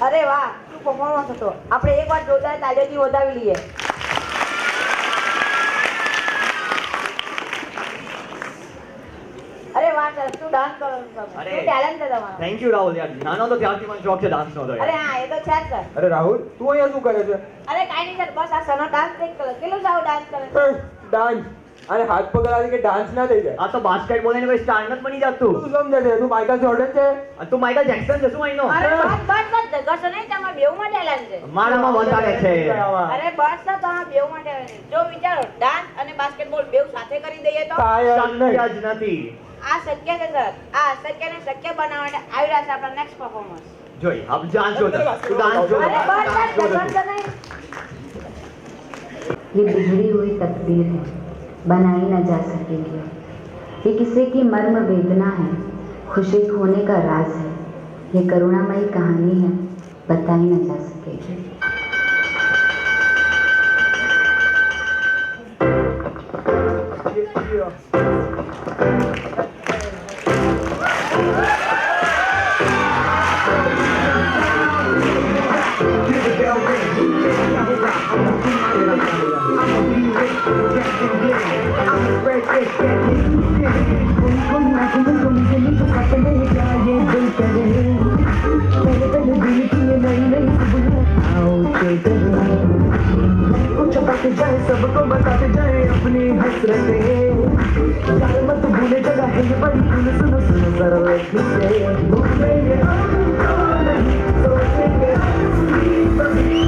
અરે વાહ, શું પરફોર્મન્સ હતો. આપણે એકવાર જોરદાર તાળીઓથી વધાવી લઈએ. અરે વાહ સર, શું ડાન્સ કરો છો તમે. અરે. શું ટેલેન્ટ છે તમારો. થેન્ક યુ રાહુલ યાર નાનો તો ત્યારથી મને શોખ છે ડાન્સનો તો અરે યાર હા, એ તો છે જ સર. અરે રાહુલ તું અહીંયા શું કરે છે અરે કાંઈ નહીં સર, બસ આ સનો ડાન્સ દેખ કરો. કેટલું સારું ડાન્સ કરે છે. ડાન્સ અને હાથ પગ હલાવી કે ડાન્સ ના થઈ જાય આ તો બાસ્કેટબોલ ને કોઈ સ્ટાર નથી બની જાતું તું સમજે છે તું માઇકલ જોર્ડન છે આ તું માઇકલ જેક્સન છે શું આઈનો અરે બસ બસ બસ જગશો નહીં, તમારા બેઉમાં ટેલેન્ટ છે. મારામાં વધારે છે અરે બસ સર, તમારા બેઉમાં ટેલેન્ટ છે. જો વિચારો, ડાન્સ અને બાસ્કેટબોલ બેઉ સાથે કરી દઈએ તો શક્ય જ નથી આ શક્ય છે સર. આ અશક્યને શક્ય બનાવવા માટે આવી રહ્યા છે આપણા નેક્સ્ટ પરફોર્મન્સ. જોઈ अब ડાન્સ જો તું ડાન્સ જો અરે બસ બસ જગશો નહીં. ये बिगड़ी हुई तकदीर है, बनाई न जा सकेगी। ये किसी की मर्म वेदना है, खुशी खोने का राज है। ये करुणामयी कहानी है, बताई न जा सकेगी। सबको बताते जाए अपनी हसरतें, यार मत भूले जगह है ये बड़ी, सुनो सुनो सुनो जरा let me say, भूलेंगे हमको नहीं, सोचेंगे हम भी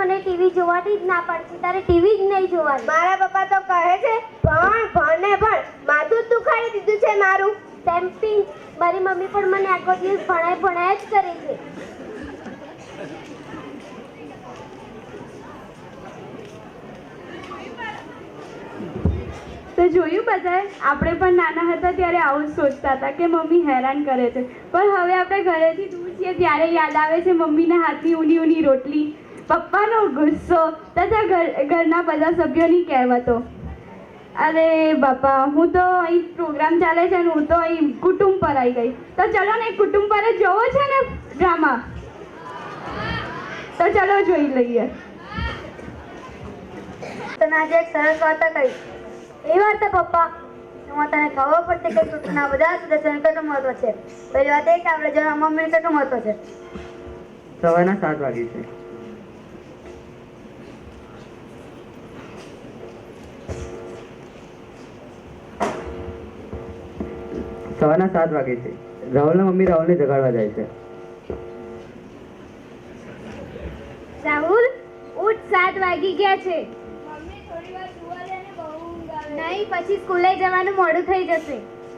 મને ટીવી જોવાની જ ના પડતી, તારે ટીવી જ નહીં જોવાની. મારા પપ્પા તો કહે છે ભણ ને ભણ, માથું જ દુખાડી દીધું છે મારું. સેમ્પિંગ, મારી મમ્મી પણ મને આખો દિવસ ભણાય જ કરે છે. તો જોયું બધાએ, આપણે પણ નાના હતા ત્યારે આવું જ સોચતા હતા કે મમ્મી હેરાન કરે છે, પણ હવે આપણે ઘરેથી દૂર છીએ ત્યારે યાદ આવે છે મમ્મીના હાથની ઊની ઊની રોટલી, પપ્પાનો ગુસ્સો તથા ઘરના બધા સભ્યોની કહેવતો. અરે બાપા, હું તો અહીં પ્રોગ્રામ ચાલે છે ને હું તો અહીં કુટુંબ પર આવી ગઈ. તો ચલો ને કુટુંબ પર જ જોવો છે ને ડ્રામા, તો ચલો જોઈ લઈએ. તને આજે એક સરસ વાર્તા કહી. એ વાર્તા પપ્પા, એમાં તને ખબર પડશે કે કુટુંબના બધા સદસ્યોનું કેટલું મહત્વ છે. પહેલી વાત એ કે આપણે જન્મ મમ્મીનું કેટલું મહત્વ છે. સવારના 7 વાગે છે. સવારના 7 વાગે છે. રાહુલના મમ્મી રાહુલને જગાડવા જાય છે. રાહુલ, ઉઠ, 7 વાગી ગયા છે. નહીં, પછી સ્કૂલે જવાનું મોડું થઈ જશે.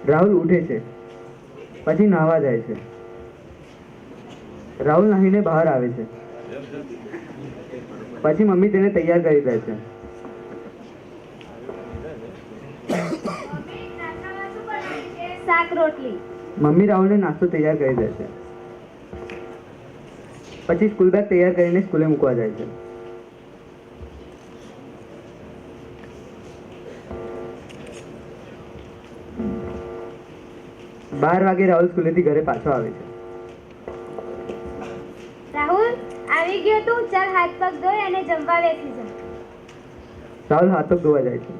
રાહુલ ઉઠે છે, પછી નાહવા જાય છે. રાહુલ નાહીને બહાર આવે છે, પછી મમ્મી તેને તૈયાર કરી દે છે. શાક રોટલી. મમ્મી રાહુલને નાસ્તો તૈયાર કરી દે છે, પછી સ્કૂલ બેગ તૈયાર કરીને સ્કૂલે મૂકવા જાય છે. બાર વાગે રાહુલ સ્કૂલેથી ઘરે પાછો આવે છે. રાહુલ, આવી ગયો તું? ચાલ હાથ પગ ધોઈ અને જમવા બેસી જા. રાહુલ હાથ પગ ધોવા જાય છે,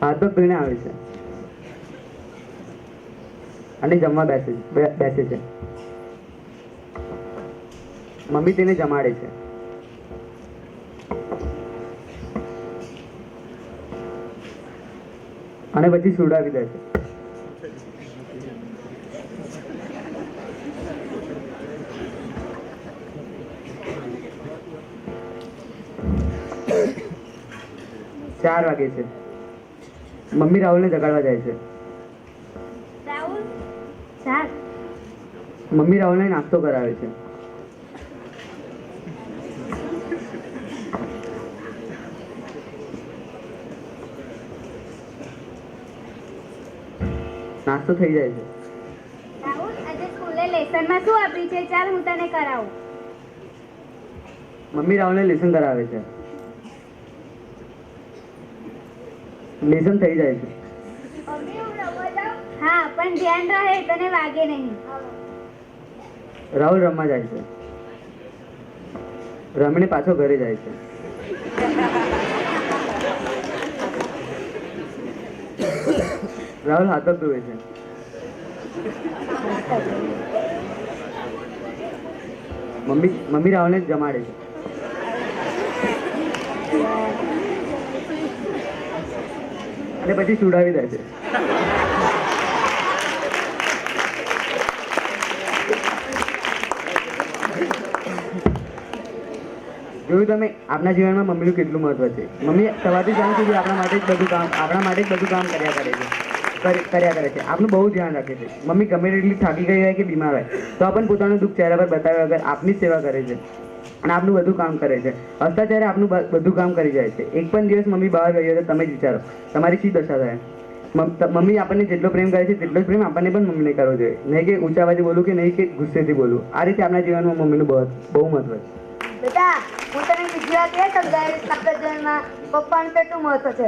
હાથ પગ ધોઈને આવે છે અને જમવા બેસે છે. મમ્મી તેને જમાડે છે. અને પછી સુવડાવી દે છે. ચાર વાગે છે. મમ્મી રાહુલને જગાડવા જાય છે. રાહુલ, ચાલ. મમ્મી રાહુલને નાસ્તો કરાવે છે. નાસ્તો થઈ જાય છે. રાહુલ, આજે સ્કૂલે લેસનમાં શું આપ્યું છે? ચાલ હું તને કરાવું. મમ્મી રાહુલને લેસન કરાવે છે. લેસન થઈ જાય છે. હા, પણ ધ્યાન રહે, તને વાગે નહીં. રાહુલ રમવા જાય છે. રમીને પાછો ઘરે જાય છે. રાહુલ હાથ પગ ધોવે છે. મમ્મી રાહુલને જમાડે છે. અને પછી સુડાવી દે છે. જોયું તમે આપણા જીવનમાં મમ્મીનું કેટલું મહત્વ છે. મમ્મી સવારથી સાંજ સુધી આપણા માટે જ બધું કામ કર્યા કરે છે. આપણું બહુ ધ્યાન રાખે છે. મમ્મી ગમે તેટલી થાકી ગઈ હોય કે બીમાર હોય તો પણ પોતાનું દુઃખ ચહેરા પર બતાવ્યા વગર આપની જ સેવા કરે છે અને આપનું બધું કામ કરે છે. હસતા ચહેરે આપનું બધું કામ કરી જાય છે. એક પણ દિવસ મમ્મી બહાર ગઈ હોય તો તમે જ વિચારો તમારી શી દશા થાય. મમ્મી આપણને જેટલો પ્રેમ કરે છે તેટલો જ પ્રેમ આપણને પણ મમ્મીને કરવો જોઈએ. નહીં કે ઊંચા અવાજે બોલવું કે નહીં કે ગુસ્સેથી બોલવું. આ રીતે આપણા જીવનમાં મમ્મીનું બહુ મહત્વ છે. બેટા, હું તને બીજી વાત એ સમજાવીશ, આપણા જીવનમાં પપ્પાનું કેટલું મહત્વ છે.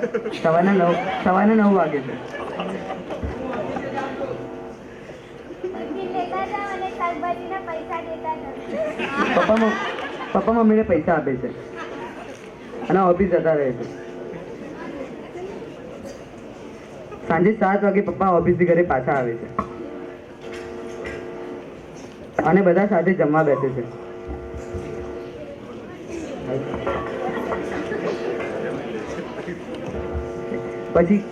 સવારના 9 વાગે છે. લેતા જાવ અને શાકભાજીના પૈસા દેતા જાવ. પપ્પા મમ્મીને પૈસા આપે છે અને ઓફિસ જતા રહે છે. સાંજે 7 વાગે પપ્પા ઓફિસથી ઘરે પાછા આવે છે અને બધા સાથે જમવા બેસે છે. પછી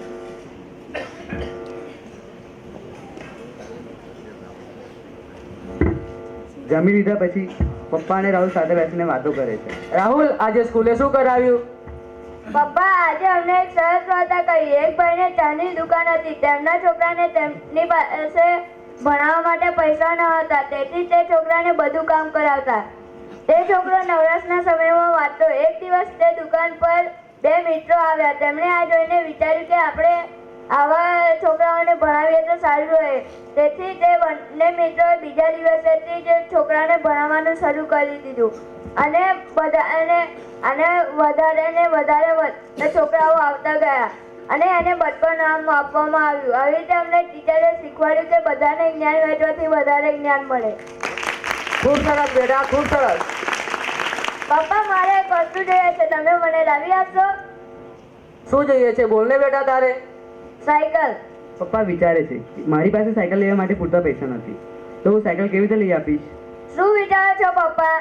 જમી લીધા પછી પપ્પા અને રાહુલ સાથે બેસીને વાતો કરે છે. રાહુલ આજે સ્કૂલે શું કરાવ્યું? પપ્પા આજે અમને એક સરસ વાર્તા કહી. એક ભાઈને ચાની દુકાન હતી. તેમના છોકરાને તેમની પાસે ભણાવવા માટે પૈસા ન હતા, તેથી તે છોકરાને બધું કામ કરાવતા. તે છોકરો નવરાશના સમયમાં વાંચતો. એક દિવસ તે દુકાન પર બે મિત્રો આવ્યા. તેમણે આ જોઈને વિચાર્યું કે આપણે આવા છોકરાઓને ભણાવીએ તો સારું રહે. તેથી તે બંને મિત્રોએ બીજા દિવસેથી જ છોકરાને ભણાવવાનું શરૂ કરી દીધું અને વધારે છોકરાઓ આવતા ગયા અને એને બચપન નામ આપવામાં આવ્યું. આવી રીતે અમને ટીચરે શીખવાડ્યું કે બધાને જ્ઞાન વહેંચવાથી વધારે જ્ઞાન મળે. ખૂબ સરસ બેટા, ખૂબ સરસ. પપ્પા મારે એક વસ્તુ જોઈએ છે, તમે મને લાવી આપશો? શું જોઈએ છે? બોલને બેટા તારે. સાયકલ. પપ્પા વિચારે છે કે મારી પાસે સાયકલ લેવા માટે પૂરતા પૈસા નથી, તો હું સાયકલ કેવી રીતે લઈ આપીશ? શું વિચારો છો પપ્પા?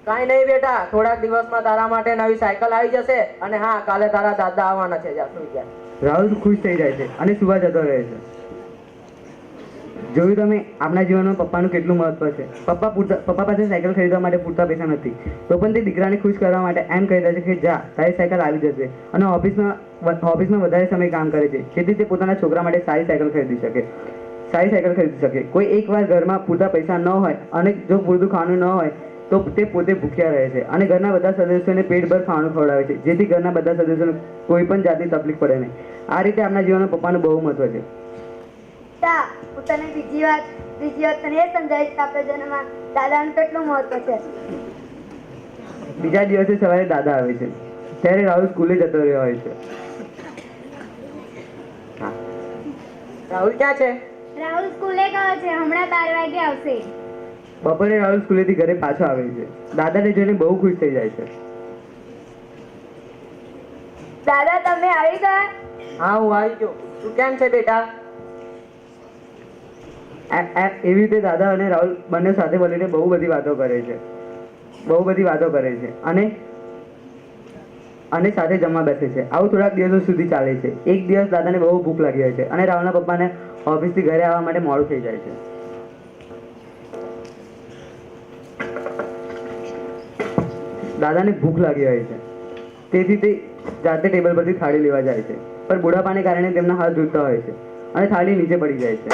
કાંઈ નહીં બેટા, થોડાક દિવસમાં તારા માટે નવી સાયકલ આવી જશે. અને હા, કાલે તારા દાદા આવવાના છે. જા સુઈ જા. રાહુલ ખુશ થઈ જાય છે અને સુવા જતો રહે છે. જોયું તમે આપણા જીવનમાં પપ્પાનું કેટલું મહત્વ છે. પપ્પા પાસે સાયકલ ખરીદવા માટે પૂરતા પૈસા નથી, તો પણ તે દીકરાને ખુશ કરવા માટે એમ કહી દે છે કે જા, તારી સાયકલ આવી જશે. અને ઓફિસમાં વધારે સમય કામ કરે છે, જેથી તે પોતાના છોકરા માટે સારી સાયકલ ખરીદી શકે. કોઈ એકવાર ઘરમાં પૂરતા પૈસા ન હોય અને જો પૂરતું ખાવાનું ન હોય તો તે પોતે ભૂખ્યા રહે છે અને ઘરના બધા સદસ્યોને પેટભર ખાવાનું ખવડાવે છે, જેથી ઘરના બધા સદસ્યોને કોઈ પણ જાતની તકલીફ પડે નહીં. આ રીતે આપણા જીવનમાં પપ્પાનું બહુ મહત્વ છે. હું તને બીજી વાત તને એ સમજાવીશ કે આપણા જન્મમાં દાદાનું કેટલું મહત્વ છે. બીજા દિવસે સવારે દાદા આવે છે, ત્યારે રાહુલ સ્કૂલે જતો રહ્યો હોય છે. રાહુલ ક્યાં છે? રાહુલ સ્કૂલે ગયો છે, હમણાં 12 વાગે આવશે. બપોરે રાહુલ સ્કૂલેથી ઘરે પાછો આવે છે. દાદાને જોઈને બહુ ખુશ થઈ જાય છે. દાદા તમે આવી ગયા? હા, હું આવી ગયો. તું કેમ છે બેટા? એવી રીતે દાદા અને રાહુલ બંને સાથે મળીને બહુ બધી વાતો કરે છે અને સાથે જમવા બેસે છે. આવું થોડાક દિવસો સુધી ચાલે છે. એક દિવસ દાદાને બહુ ભૂખ લાગી હોય છે અને રાહુલના પપ્પાને ઓફિસથી ઘરે આવવા માટે મોડું થઈ જાય છે. દાદાને ભૂખ લાગી હોય છે, તેથી તે જાતે ટેબલ પરથી થાળી લેવા જાય છે, પણ બુઢાપાને કારણે તેમના હાથ ધૂળતા હોય છે અને થાળી નીચે પડી જાય છે.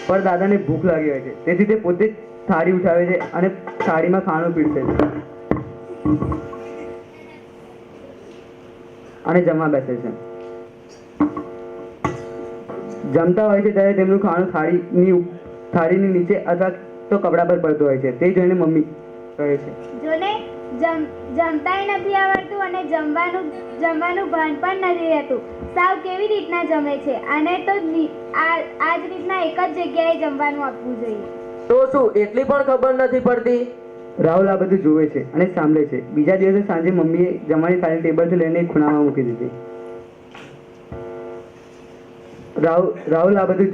પણ દાદાને ભૂખ લાગી હોય છે, તેથી તે પોતે થાળી ઉઠાવે છે અને થાળીમાં ખાણું પીરસે છે અને જમવા બેસે છે. જમતા હોય છે ત્યારે તેમનું ખાણું થાળીની નીચે અથવા તો કપડા પર પડતું હોય છે. તે જોઈને મમ્મી કહે છે, જોને જમતાય નથી આવડતું અને જમવાનું ભાન પણ નથી રહેતું. સાવ કેવી રીતના જમે છે? આને તો આ જ રીતના એક જ જગ્યાએ જમવાનું આપવું જોઈએ. તો શું એટલી પણ ખબર નથી પડતી? રાહુલ આ બધું જોવે છે અને સાંભળે છે. બીજા દિવસે સાંજે મમ્મીએ જમવાની થાળી ટેબલથી લઈને એક ખૂણામાં મૂકી દીધી. રાહુલ આ બધું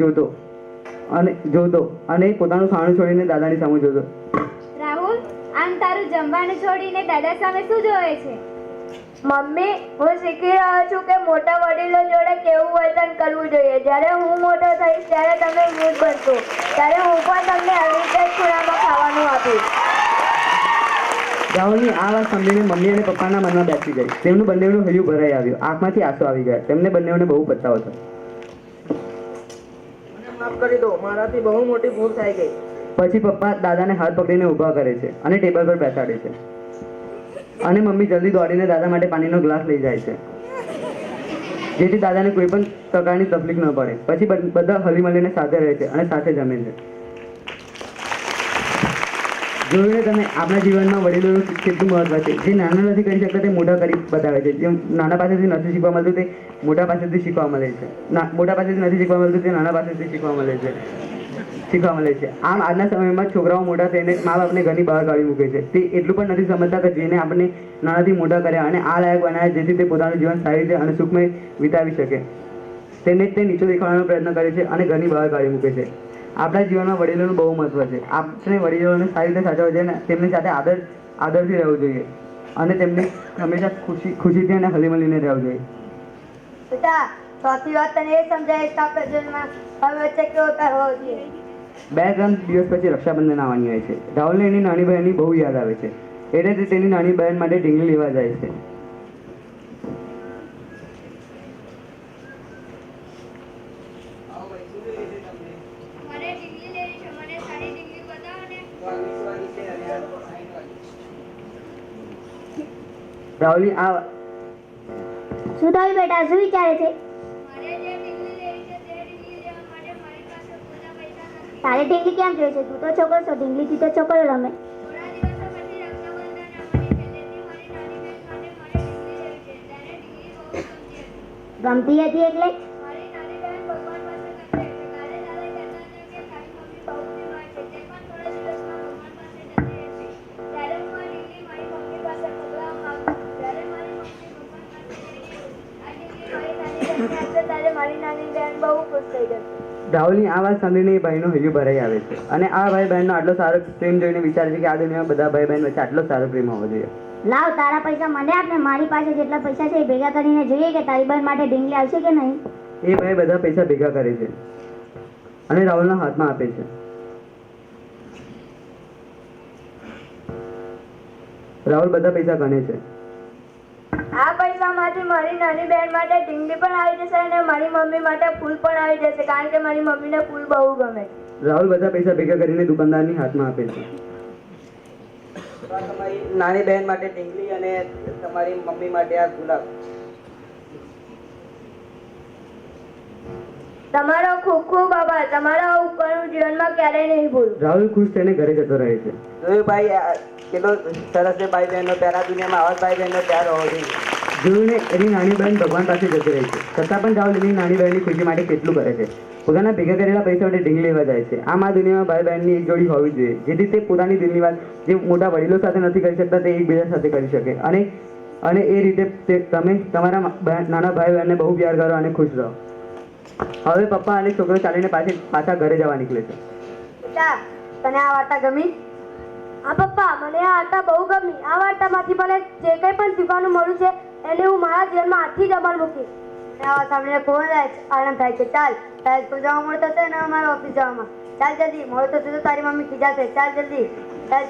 જોતો અને પોતાનું ખાણું છોડીને દાદાની સામે જોતો. રાહુલ, આમ તારું જમવાનું છોડીને દાદા સામે શું જોવે છે? મમ્મી, હું શીખી રહ્યો છું કે મોટા વડીલો જોડે કેવું વર્તન કરવું જોઈએ. જ્યારે હું મોટો થઈશ ત્યારે તમે વૃદ્ધ બનશો, ત્યારે હું પણ તમને આવી રીતે ખૂણામાં ખાવાનું આપીશ. રાહુલની આ વાત સાંભળીને મમ્મી અને પપ્પાના મનમાં બેસી ગઈ. તેમનું બંનેનું હૈયું ભરાઈ આવ્યું, આંખમાંથી આંસુ આવી ગયા. તેમને બંનેઓને બહુ પસ્તાવો થયો. મને માફ કરી દો, મારાથી બહુ મોટી ભૂલ થઈ ગઈ. પછી પપ્પા દાદાને હાથ પકડીને ઊભા કરે છે અને ટેબલ પર બેસાડે છે અને મમ્મી જલ્દી દોડીને દાદા માટે પાણીનો ગ્લાસ લઈ જાય છે, જેથી દાદાને કોઈ પણ પ્રકારની તકલીફ ન પડે. પછી બધા હળી મળીને સાથે રહે છે અને સાથે જમે છે. જોઈને તમે આપણા જીવનમાં વડીલોનું કેટલું મહત્વ છે. જે નાના નથી કરી શકતા તે મોટા કરી બતાવે છે. જે નાના પાસેથી નથી શીખવા મળતું તે મોટા પાસેથી શીખવા મળે છે. મોટા પાસેથી નથી શીખવા મળતું તે નાના પાસેથી શીખવા મળે છે. આમ આજના સમયમાં છોકરાઓ મોટા થઈને મા બાપને ઘરની બહાર કાઢી મૂકે છે. તે એટલું પણ નથી સમજતા કે જેને આપણે નાનાથી મોટા કર્યા અને આ લાયક બનાવ્યા, જેથી તે પોતાનું જીવન સારી રીતે અને સુખમય વિતાવી શકે, તેને તે નીચો દેખાડવાનો પ્રયત્ન કરે છે અને ઘરની બહાર કાઢી મૂકે છે. આપણા જીવનમાં વડીલોનું બહુ મહત્વ છે. આપણે વડીલોને સારી રીતે સાચવવા જોઈએ અને તેમની સાથે આદરથી રહેવું જોઈએ અને તેમને હંમેશા ખુશીથી અને હળીમળીને રહેવું જોઈએ. બેટા, ચોથી વાત તને એ સમજાય કે આપણા જીવનમાં હવે વચ્ચે કેવો કરવો જોઈએ. 2-3 દિવસ પછી રક્ષાબંધન આવવાની હોય છે. રાહુલને એની નાની બહેનની બહુ યાદ આવે છે, એટલે તે તેની નાની બહેન માટે ઢીંગલી લેવા જાય છે. રાહુલની આ શું થયું બેટા, શું વિચારે છે? તારે ઢીંગલી કેમ જોઈએ છે? તું તો છોકરો છો, ઢીંગલીથી તો છોકરો રમે. ગમતી હતી એટલે? રાહુલની આ વાત સાંભળીને એ ભાઈનો હૈયું ભરાઈ આવે છે અને આ ભાઈ બહેનનો આટલો સારો પ્રેમ જોઈને વિચારે છે કે આ દુનિયામાં બધા ભાઈ બહેન વચ્ચે આટલો સારો પ્રેમ હોવો જોઈએ. લાવ તારા પૈસા મને આપ ને મારી પાસે જેટલા પૈસા છે એ ભેગા કરીને જોઈએ કે તારી બહેન માટે ઢીંગલી આવશે કે નહીં. એ ભાઈ બધા પૈસા ભેગા કરે છે અને રાહુલના હાથમાં આપે છે. રાહુલ બધા પૈસા ગણે છે. આ પૈસામાંથી મારી નાની બહેન માટે ઢીંગલી પણ આવી જશે અને મારી મમ્મી માટે ફૂલ પણ આવી જશે, કારણ કે મારી મમ્મીને ફૂલ બહુ ગમે. રાહુલ બધા પૈસા ભેગા કરીને દુકાનદારની હાથમાં આપે છે. તમારી નાની બહેન માટે ઢીંગલી અને તમારી મમ્મી માટે આ ગુલાબ. તમારો ખૂબ ખૂબ આભાર. તમારા ઉપરનું જીવનમાં ક્યારેય નહીં ભૂલું. રાહુલ ખુશ થઈને ઘરે જતો રહે છે. જોયું ભાઈ, કેટલો સરસ છે ભાઈ બહેનનો પ્યાર. આ દુનિયામાં આવા જ ભાઈ બહેનનો પ્યાર હોવો જોઈએ. જોયું ને, એની નાની બહેન ભગવાન પાસે જતી રહી છે, છતાં પણ રાહુલ એની નાની બહેનની ખુશી માટે કેટલું કરે છે. પોતાના ભેગા કરેલા પૈસા માટે ઢીંગલી લેવા જાય છે. આમ આ દુનિયામાં ભાઈ બહેનની એક જોડી હોવી જોઈએ, જેથી તે પોતાની દિલની વાત જે મોટા વડીલો સાથે નથી કરી શકતા તે એકબીજા સાથે કરી શકે. અને એ રીતે તમે તમારા નાના ભાઈ બહેનને બહુ પ્યાર કરો અને ખુશ રહો. હવે પપ્પા અને છોકરો ચાલીને પાછા ઘરે જવા નીકળે છે. બેટા, તને આ વાર્તા ગમી? હા પપ્પા, મને આ વાર્તા બહુ ગમી. આ વાર્તામાંથી મને જે કંઈ પણ શીખવાનું મળ્યું છે એને હું મારા જીવનમાં હાથથી જ અમલ મૂકીશ. આ વાત સાંભળીને ખૂબ જ આનંદ થાય છે. ચાલ, તારે સ્કૂલ જવા મળતો હતો ને અમારે ઓફિસ જવામાં. ચાલ જલ્દી, મળતો તો તારી મમ્મી ખીજાશે. ચાલ જલ્દી,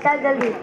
ચાલ જલ્દી.